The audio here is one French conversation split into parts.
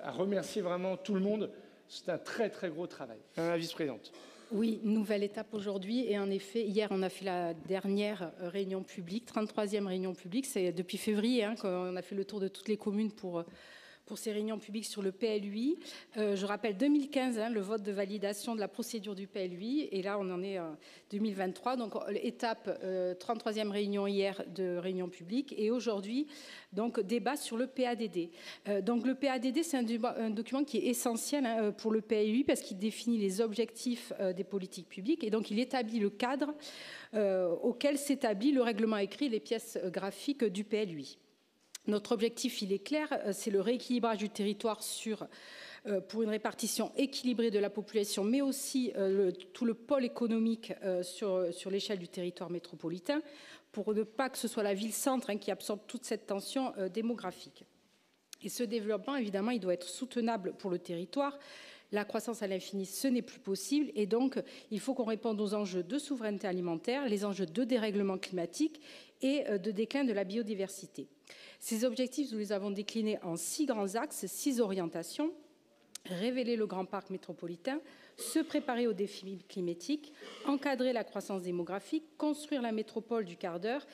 à remercier vraiment tout le monde. C'est un très très gros travail. Madame la vice-présidente. Oui, nouvelle étape aujourd'hui. Et en effet, hier, on a fait la dernière réunion publique, 33e réunion publique. C'est depuis février qu'on a fait le tour de toutes les communes pour ces réunions publiques sur le PLUI. Je rappelle 2015, le vote de validation de la procédure du PLUI. Et là, on en est en 2023. Donc, étape 33e réunion hier de réunion publique. Et aujourd'hui, donc, débat sur le PADD. Donc, le PADD, c'est un document qui est essentiel pour le PLUI parce qu'il définit les objectifs des politiques publiques. Et donc, il établit le cadre auquel s'établit le règlement écrit et les pièces graphiques du PLUI. Notre objectif, il est clair, c'est le rééquilibrage du territoire pour une répartition équilibrée de la population, mais aussi tout le pôle économique sur l'échelle du territoire métropolitain, pour ne pas que ce soit la ville-centre qui absorbe toute cette tension démographique. Et ce développement, évidemment, il doit être soutenable pour le territoire. La croissance à l'infini, ce n'est plus possible. Et donc, il faut qu'on réponde aux enjeux de souveraineté alimentaire, les enjeux de dérèglement climatique et de déclin de la biodiversité. Ces objectifs, nous les avons déclinés en 6 grands axes, 6 orientations. Révéler le grand parc métropolitain, se préparer aux défis climatiques, encadrer la croissance démographique, construire la métropole du quart d'heure,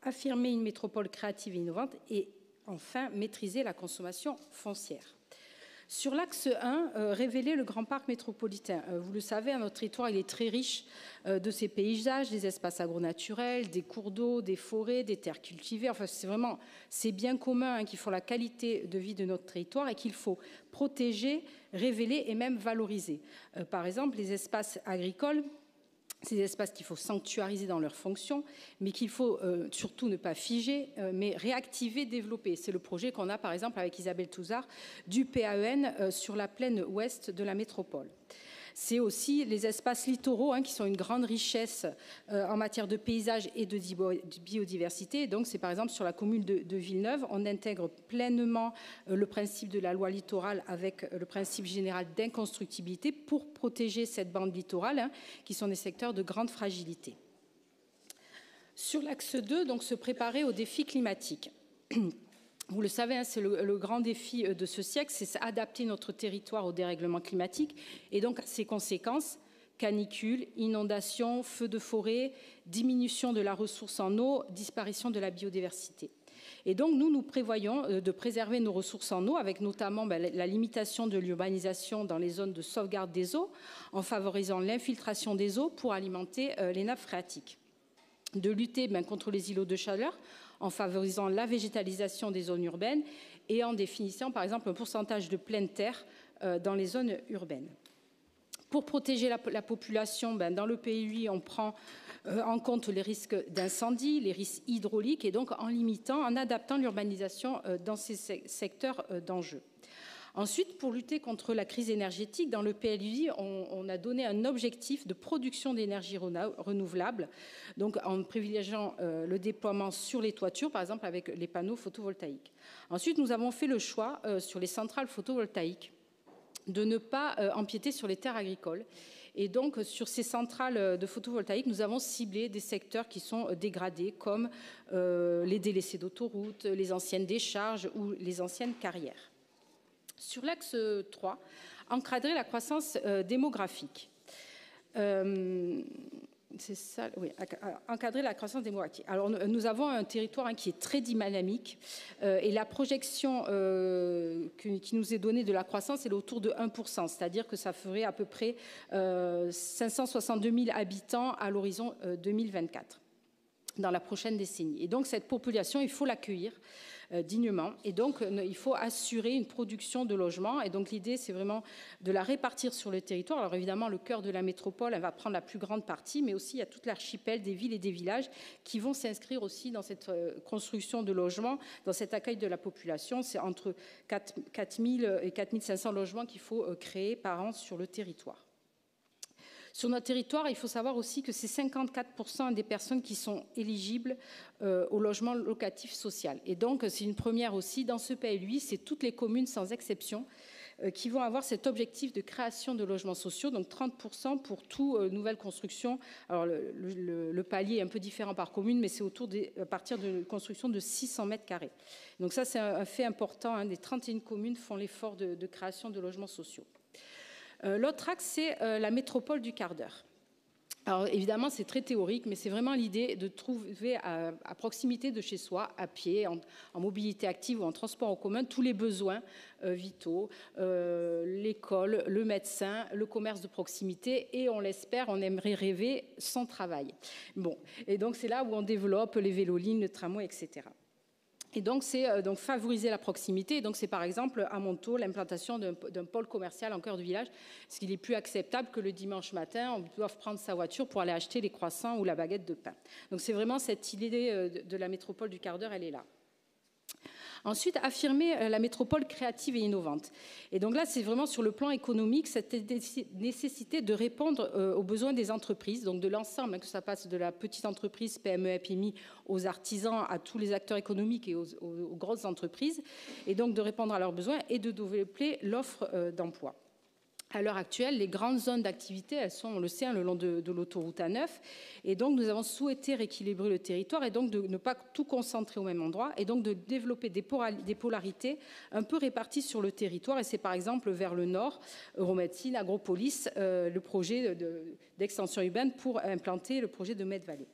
affirmer une métropole créative et innovante et enfin maîtriser la consommation foncière. Sur l'axe 1, révéler le grand parc métropolitain. Vous le savez, notre territoire il est très riche de ses paysages, des espaces agronaturels, des cours d'eau, des forêts, des terres cultivées. Enfin, c'est vraiment ces biens communs qui font la qualité de vie de notre territoire et qu'il faut protéger, révéler et même valoriser. Par exemple, les espaces agricoles, c'est des espaces qu'il faut sanctuariser dans leurs fonctions, mais qu'il faut surtout ne pas figer, mais réactiver, développer. C'est le projet qu'on a, par exemple, avec Isabelle Touzard, du PAEN sur la plaine ouest de la métropole. C'est aussi les espaces littoraux qui sont une grande richesse en matière de paysage et de biodiversité. Donc, c'est par exemple sur la commune de Villeneuve, on intègre pleinement le principe de la loi littorale avec le principe général d'inconstructibilité pour protéger cette bande littorale qui sont des secteurs de grande fragilité. Sur l'axe 2, donc se préparer aux défis climatiques. Vous le savez, c'est le grand défi de ce siècle, c'est adapter notre territoire au dérèglement climatique et donc à ses conséquences, canicules, inondations, feux de forêt, diminution de la ressource en eau, disparition de la biodiversité. Et donc nous prévoyons de préserver nos ressources en eau avec notamment la limitation de l'urbanisation dans les zones de sauvegarde des eaux en favorisant l'infiltration des eaux pour alimenter les nappes phréatiques. De lutter contre les îlots de chaleur en favorisant la végétalisation des zones urbaines et en définissant par exemple un pourcentage de pleine terre dans les zones urbaines. Pour protéger la population, dans le PLUI, on prend en compte les risques d'incendie, les risques hydrauliques et donc en limitant, en adaptant l'urbanisation dans ces secteurs d'enjeu. Ensuite, pour lutter contre la crise énergétique, dans le PLUI, on a donné un objectif de production d'énergie renouvelable, donc en privilégiant le déploiement sur les toitures, par exemple avec les panneaux photovoltaïques. Ensuite, nous avons fait le choix sur les centrales photovoltaïques de ne pas empiéter sur les terres agricoles. Et donc, sur ces centrales de photovoltaïque, nous avons ciblé des secteurs qui sont dégradés, comme les délaissés d'autoroutes, les anciennes décharges ou les anciennes carrières. Sur l'axe 3, encadrer la croissance démographique. C'est ça, oui, encadrer la croissance démographique. Alors, nous avons un territoire qui est très dynamique et la projection qui nous est donnée de la croissance est autour de 1%, c'est-à-dire que ça ferait à peu près 562 000 habitants à l'horizon 2024, dans la prochaine décennie. Et donc, cette population, il faut l'accueillir dignement. Et donc, il faut assurer une production de logements. Et donc, l'idée, c'est vraiment de la répartir sur le territoire. Alors, évidemment, le cœur de la métropole, elle va prendre la plus grande partie, mais aussi, il y a toute l'archipel des villes et des villages qui vont s'inscrire aussi dans cette construction de logements, dans cet accueil de la population. C'est entre 4 000 et 4 500 logements qu'il faut créer par an sur le territoire. Sur notre territoire, il faut savoir aussi que c'est 54% des personnes qui sont éligibles au logement locatif social. Et donc, c'est une première aussi. Dans ce PLUI, c'est toutes les communes sans exception qui vont avoir cet objectif de création de logements sociaux, donc 30% pour toute nouvelle construction. Alors, le palier est un peu différent par commune, mais c'est à partir de construction de 600 mètres carrés. Donc ça, c'est un fait important. Hein, les 31 communes font l'effort de création de logements sociaux. L'autre axe, c'est la métropole du quart d'heure. Alors évidemment, c'est très théorique, mais c'est vraiment l'idée de trouver à proximité de chez soi, à pied, en mobilité active ou en transport en commun, tous les besoins vitaux, l'école, le médecin, le commerce de proximité et on l'espère, on aimerait rêver sans travail. Bon, et donc c'est là où on développe les vélolignes, le tramway, etc. Et donc, c'est donc favoriser la proximité. Et donc, c'est par exemple à Montaut l'implantation d'un pôle commercial en cœur du village, parce qu'il est plus acceptable que le dimanche matin, on doive prendre sa voiture pour aller acheter les croissants ou la baguette de pain. Donc, c'est vraiment cette idée de la métropole du quart d'heure, elle est là. Ensuite, affirmer la métropole créative et innovante. Et donc là, c'est vraiment sur le plan économique, cette nécessité de répondre aux besoins des entreprises, donc de l'ensemble, que ça passe de la petite entreprise, PME, PMI, aux artisans, à tous les acteurs économiques et aux grosses entreprises, et donc de répondre à leurs besoins et de développer l'offre d'emploi. À l'heure actuelle, les grandes zones d'activité, elles sont, on le sait, le long de l'autoroute A9. Et donc, nous avons souhaité rééquilibrer le territoire et donc de ne pas tout concentrer au même endroit et donc de développer des polarités un peu réparties sur le territoire. Et c'est par exemple vers le nord, Euromédecine, Agropolis, le projet d'extension urbaine pour implanter le projet de Med-Vallée.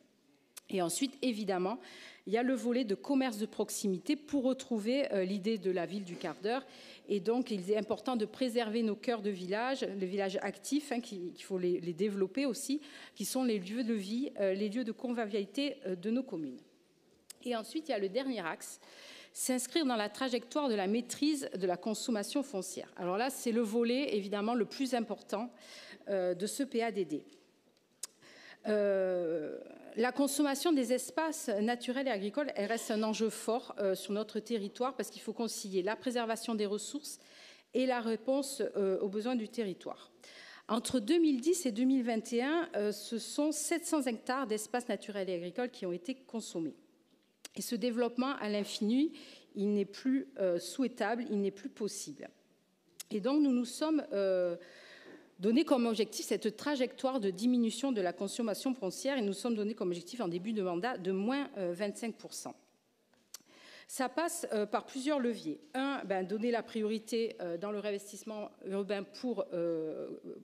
Et ensuite, évidemment, il y a le volet de commerce de proximité pour retrouver l'idée de la ville du quart d'heure. Et donc, il est important de préserver nos cœurs de village, les villages actifs, hein, qu'il faut les développer aussi, qui sont les lieux de vie, les lieux de convivialité de nos communes. Et ensuite, il y a le dernier axe, s'inscrire dans la trajectoire de la maîtrise de la consommation foncière. Alors là, c'est le volet, évidemment, le plus important de ce PADD. La consommation des espaces naturels et agricoles, elle reste un enjeu fort sur notre territoire parce qu'il faut concilier la préservation des ressources et la réponse aux besoins du territoire. Entre 2010 et 2021, ce sont 700 hectares d'espaces naturels et agricoles qui ont été consommés. Et ce développement à l'infini, il n'est plus souhaitable, il n'est plus possible. Et donc, nous nous sommes donné comme objectif cette trajectoire de diminution de la consommation foncière et nous sommes donnés comme objectif en début de mandat de moins 25%. Ça passe par plusieurs leviers. Donner la priorité dans le réinvestissement urbain pour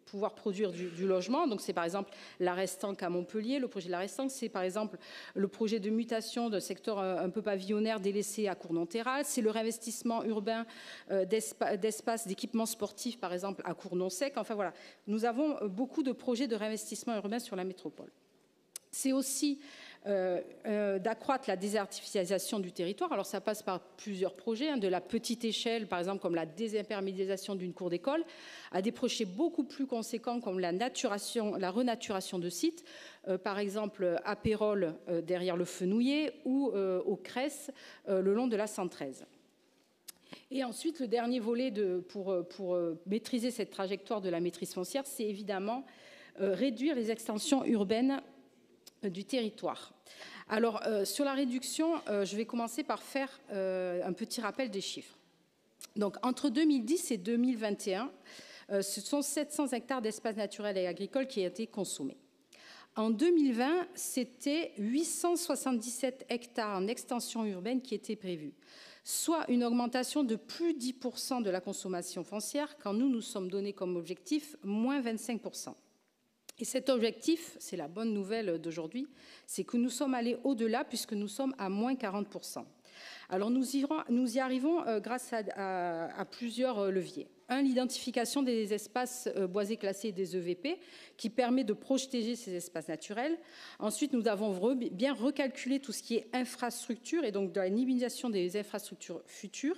pouvoir produire du logement. Donc, c'est par exemple la Restanque à Montpellier. Le projet de la Restanque, c'est par exemple le projet de mutation d'un secteur un peu pavillonnaire délaissé à Cournon-Terral. C'est le réinvestissement urbain d'espaces, d'équipements sportifs, par exemple à Cournon-Sec. Enfin, voilà. Nous avons beaucoup de projets de réinvestissement urbain sur la métropole. C'est aussi d'accroître la désertification du territoire. Alors ça passe par plusieurs projets, de la petite échelle, par exemple comme la désimperméabilisation d'une cour d'école, à des projets beaucoup plus conséquents comme la renaturation de sites, par exemple à Pérol derrière le Fenouillet ou au Cresse le long de la 113. Et ensuite, le dernier volet pour maîtriser cette trajectoire de la maîtrise foncière, c'est évidemment réduire les extensions urbaines du territoire. Alors, sur la réduction, je vais commencer par faire un petit rappel des chiffres. Donc, entre 2010 et 2021, ce sont 700 hectares d'espaces naturels et agricoles qui ont été consommés. En 2020, c'était 877 hectares en extension urbaine qui étaient prévus, soit une augmentation de plus de 10% de la consommation foncière, quand nous sommes donnés comme objectif moins 25%. Et cet objectif, c'est la bonne nouvelle d'aujourd'hui, c'est que nous sommes allés au-delà puisque nous sommes à moins 40%. Alors nous y arrivons grâce à plusieurs leviers. Un, l'identification des espaces boisés classés des EVP qui permet de protéger ces espaces naturels. Ensuite, nous avons bien recalculé tout ce qui est infrastructure et donc de la limitation des infrastructures futures.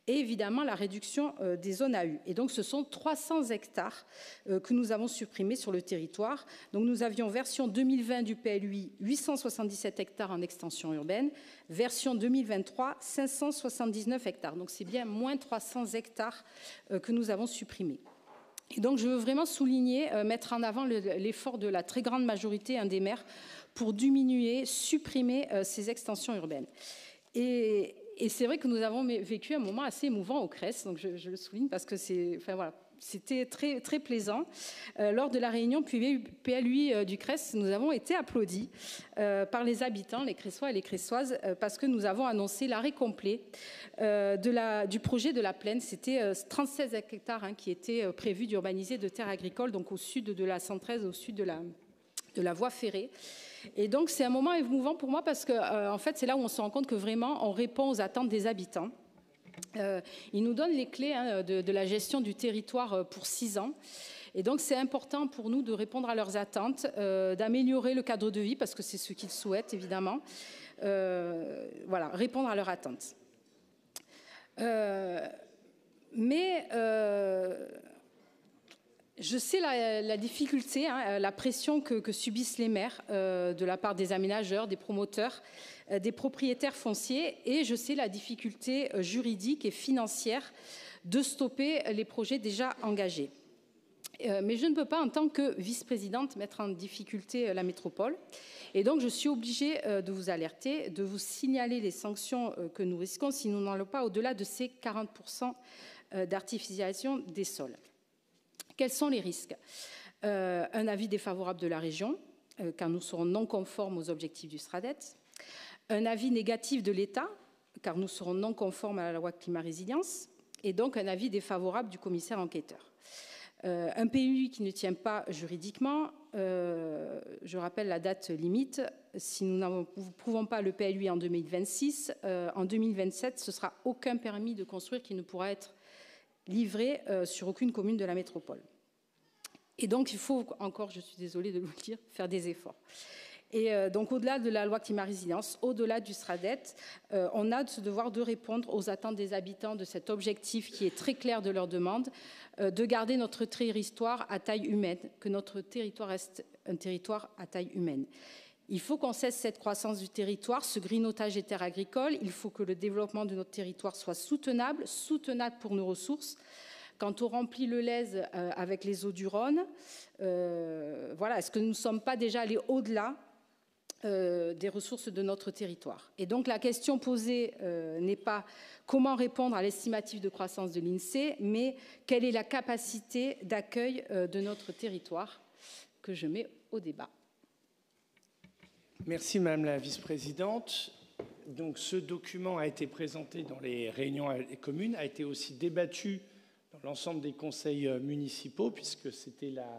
Et évidemment la réduction des zones AU. Et donc ce sont 300 hectares que nous avons supprimés sur le territoire. Donc nous avions version 2020 du PLUI 877 hectares en extension urbaine, version 2023 579 hectares. Donc c'est bien moins 300 hectares que nous avons supprimés. Et donc, je veux vraiment souligner, mettre en avant l'effort de la très grande majorité des maires pour diminuer, supprimer ces extensions urbaines. Et c'est vrai que nous avons vécu un moment assez émouvant au CRES, donc je le souligne parce que c'était très, très plaisant. Lors de la réunion PLUI du CRES, nous avons été applaudis par les habitants, les Cressois et les Cressoises, parce que nous avons annoncé l'arrêt complet du projet de la plaine. C'était 36 hectares qui étaient prévus d'urbaniser de terres agricoles, donc au sud de la 113, au sud de la voie ferrée. Et donc, c'est un moment émouvant pour moi parce que, en fait, c'est là où on se rend compte que vraiment, on répond aux attentes des habitants. Il nous donne les clés de la gestion du territoire pour 6 ans. Et donc, c'est important pour nous de répondre à leurs attentes, d'améliorer le cadre de vie, parce que c'est ce qu'ils souhaitent, évidemment. Voilà, répondre à leurs attentes. Je sais la difficulté, la pression que subissent les maires de la part des aménageurs, des promoteurs, des propriétaires fonciers, et je sais la difficulté juridique et financière de stopper les projets déjà engagés. Mais je ne peux pas, en tant que vice-présidente, mettre en difficulté la métropole. Et donc, je suis obligée de vous alerter, de vous signaler les sanctions que nous risquons si nous n'allons pas au-delà de ces 40% d'artificialisation des sols. Quels sont les risques? Un avis défavorable de la région, car nous serons non conformes aux objectifs du SRADET. Un avis négatif de l'État, car nous serons non conformes à la loi climat-résilience. Et donc un avis défavorable du commissaire enquêteur. Un PLUI qui ne tient pas juridiquement, je rappelle la date limite, si nous n'approuvons pas le PLUI en 2026, en 2027, ce sera aucun permis de construire qui ne pourra être livré sur aucune commune de la métropole. Et donc, il faut encore, je suis désolée de vous le dire, faire des efforts. Et donc, au-delà de la loi climat-résilience, au-delà du SRADET, on a ce devoir de répondre aux attentes des habitants de cet objectif qui est très clair de leur demande, de garder notre territoire à taille humaine, que notre territoire reste un territoire à taille humaine. Il faut qu'on cesse cette croissance du territoire, ce grignotage des terres agricoles. Il faut que le développement de notre territoire soit soutenable pour nos ressources. Quand on remplit le Lez avec les eaux du Rhône, voilà, est-ce que nous ne sommes pas déjà allés au-delà des ressources de notre territoire? Et donc la question posée n'est pas comment répondre à l'estimatif de croissance de l'INSEE, mais quelle est la capacité d'accueil de notre territoire, que je mets au débat. Merci Madame la Vice-présidente. Donc ce document a été présenté dans les réunions communes, a été aussi débattu dans l'ensemble des conseils municipaux, puisque c'était la